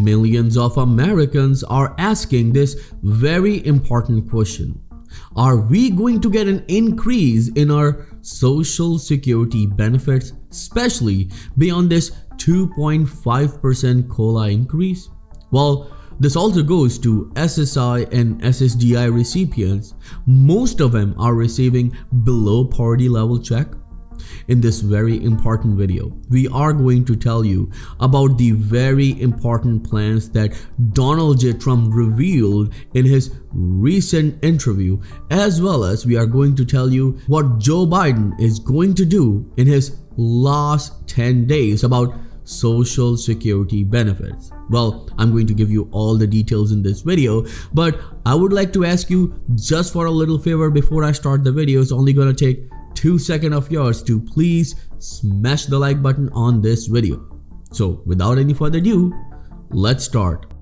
Millions of Americans are asking this very important question. Are we going to get an increase in our Social Security benefits, especially beyond this 2.5% COLA increase? Well, this also goes to SSI and SSDI recipients. Most of them are receiving below poverty level check. In this very important video, we are going to tell you about the very important plans that Donald J. Trump revealed in his recent interview, as well as we are going to tell you what Joe Biden is going to do in his last 10 days about Social Security benefits. Well, I'm going to give you all the details in this video, but I would like to ask you just for a little favor before I start the video. It's only going to take 2 seconds of yours to please smash the like button on this video. So without any further ado, let's start.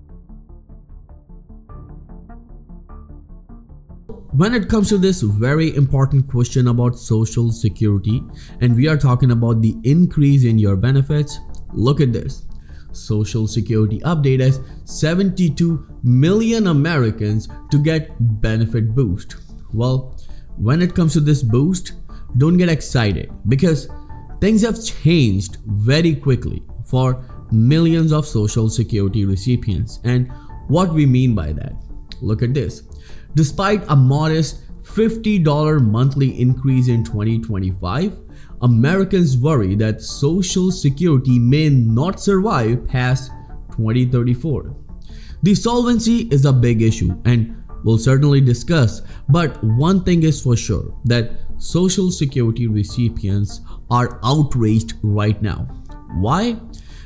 When it comes to this very important question about Social Security, and we are talking about the increase in your benefits, look at this. Social Security update as 72 million Americans to get benefit boost. Well, when it comes to this boost, don't get excited because things have changed very quickly for millions of Social Security recipients. And what we mean by that, look at this. Despite a modest $50 monthly increase in 2025, Americans worry that Social Security may not survive past 2034. The solvency is a big issue and we'll certainly discuss, but one thing is for sure, that Social Security recipients are outraged right now. Why?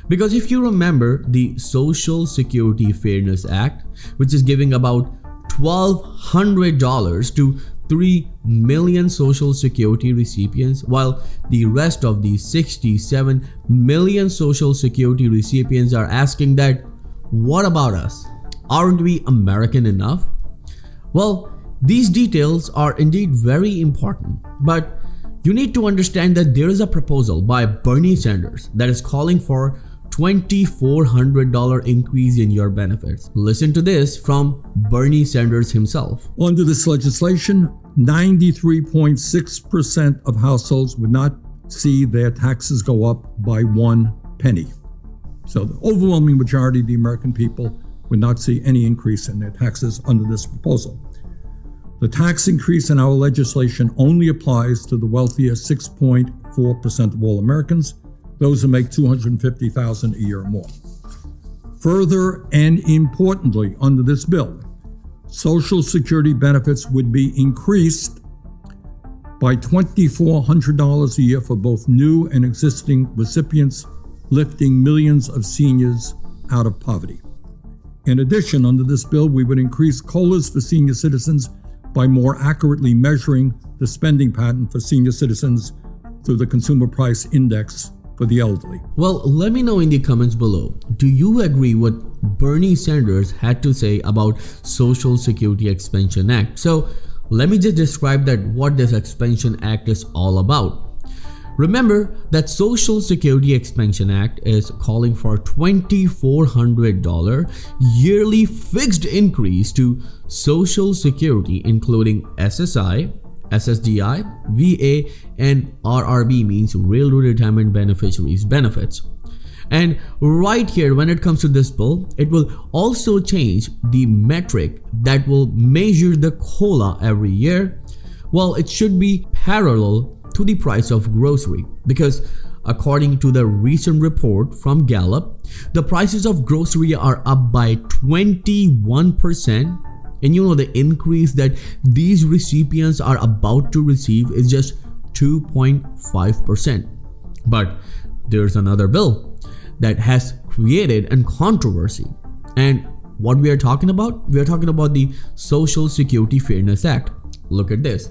Because if you remember the Social Security Fairness Act, which is giving about $1,200 to 3 million Social Security recipients, while the rest of the 67 million Social Security recipients are asking that, what about us? Aren't we American enough? Well, these details are indeed very important, but you need to understand that there is a proposal by Bernie Sanders that is calling for $2,400 increase in your benefits. Listen to this from Bernie Sanders himself. Under this legislation, 93.6% of households would not see their taxes go up by 1 penny. So the overwhelming majority of the American people would not see any increase in their taxes under this proposal. The tax increase in our legislation only applies to the wealthier 6.4% of all Americans, those who make $250,000 a year or more. Further and importantly, under this bill, Social Security benefits would be increased by $2,400 a year for both new and existing recipients, lifting millions of seniors out of poverty. In addition, under this bill, we would increase COLAs for senior citizens by more accurately measuring the spending pattern for senior citizens through the Consumer Price Index for the elderly. Well, let me know in the comments below. Do you agree what Bernie Sanders had to say about Social Security Expansion Act? So let me just describe that what this Expansion Act is all about. Remember that Social Security Expansion Act is calling for $2,400 yearly fixed increase to Social Security, including SSI, SSDI, VA, and RRB, means Railroad Retirement Beneficiaries benefits. And right here, when it comes to this bill, it will also change the metric that will measure the COLA every year. Well, it should be parallel to the price of grocery, because according to the recent report from Gallup, the prices of grocery are up by 21%, and you know the increase that these recipients are about to receive is just 2.5%. But there's another bill that has created a controversy, and what we are talking about? We are talking about the Social Security Fairness Act. Look at this.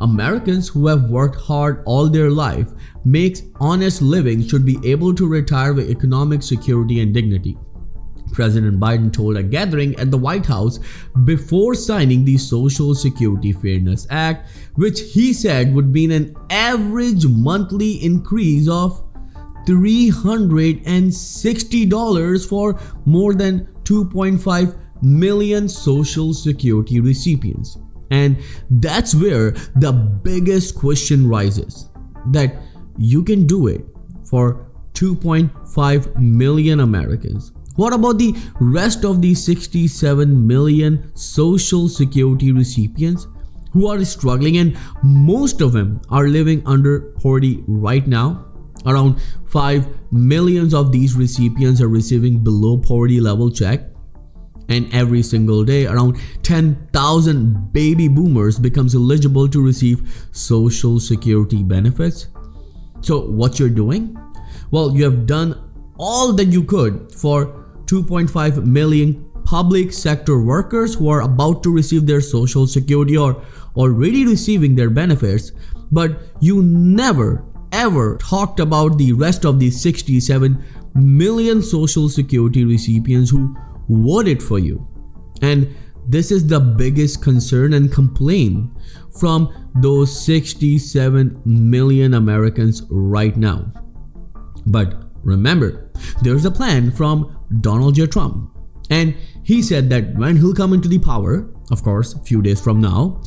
Americans who have worked hard all their life, makes honest living, should be able to retire with economic security and dignity. President Biden told a gathering at the White House before signing the Social Security Fairness Act, which he said would mean an average monthly increase of $360 for more than 2.5 million Social Security recipients. And that's where the biggest question rises, that you can do it for 2.5 million Americans. What about the rest of the 67 million Social Security recipients who are struggling, and most of them are living under poverty right now? Around 5 million of these recipients are receiving below poverty level check, and every single day around 10,000 baby boomers becomes eligible to receive Social Security benefits. So what you're doing? Well, you have done all that you could for 2.5 million public sector workers who are about to receive their Social Security or already receiving their benefits, but you never ever talked about the rest of the 67 million Social Security recipients who voted for you. And this is the biggest concern and complaint from those 67 million Americans right now. But remember, there's a plan from Donald J. Trump, and he said that when he'll come into the power, of course, a few days from now,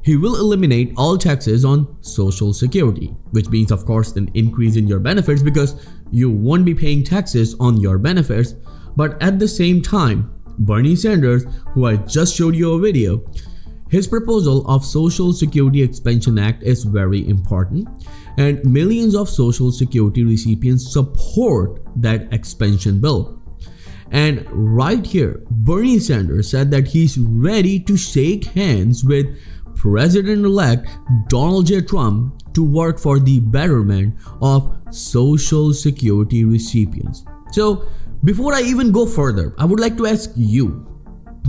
he will eliminate all taxes on Social Security, which means, of course, an increase in your benefits because you won't be paying taxes on your benefits. But at the same time, Bernie Sanders, who I just showed you a video, his proposal of Social Security Expansion Act is very important, and millions of Social Security recipients support that expansion bill. And right here, Bernie Sanders said that he's ready to shake hands with President-elect Donald J. Trump to work for the betterment of Social Security recipients. So, before I even go further, I would like to ask you,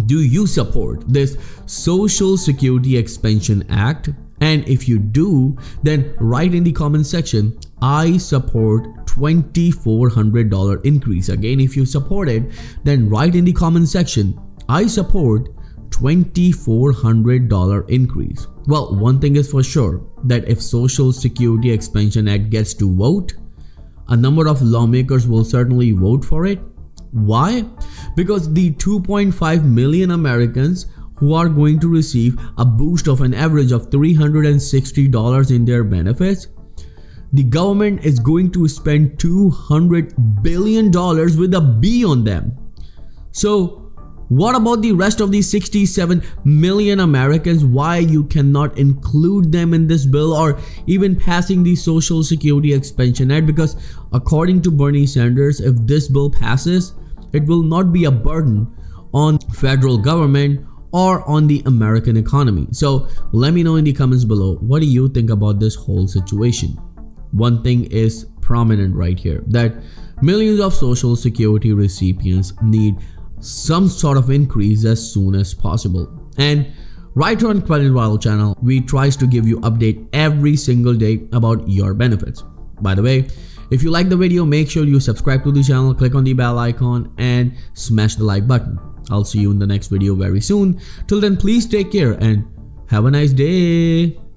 do you support this Social Security Expansion Act? And if you do, then write in the comment section, I support $2,400 increase. Again, if you support it, then write in the comment section, I support $2,400 increase. Well, one thing is for sure, that if Social Security Expansion Act gets to vote, a number of lawmakers will certainly vote for it. Why? Because the 2.5 million Americans who are going to receive a boost of an average of $360 in their benefits, the government is going to spend $200 billion with a B on them. So what about the rest of the 67 million Americans? Why you cannot include them in this bill or even passing the Social Security Expansion Act? Because according to Bernie Sanders, if this bill passes, it will not be a burden on federal government or on the American economy. So let me know in the comments below, what do you think about this whole situation? One thing is prominent right here, that millions of Social Security recipients need some sort of increase as soon as possible. And right here on Credit Viral channel, we tries to give you update every single day about your benefits. By the way, if you like the video, make sure you subscribe to the channel, click on the bell icon and smash the like button. I'll see you in the next video very soon. Till then, please take care and have a nice day.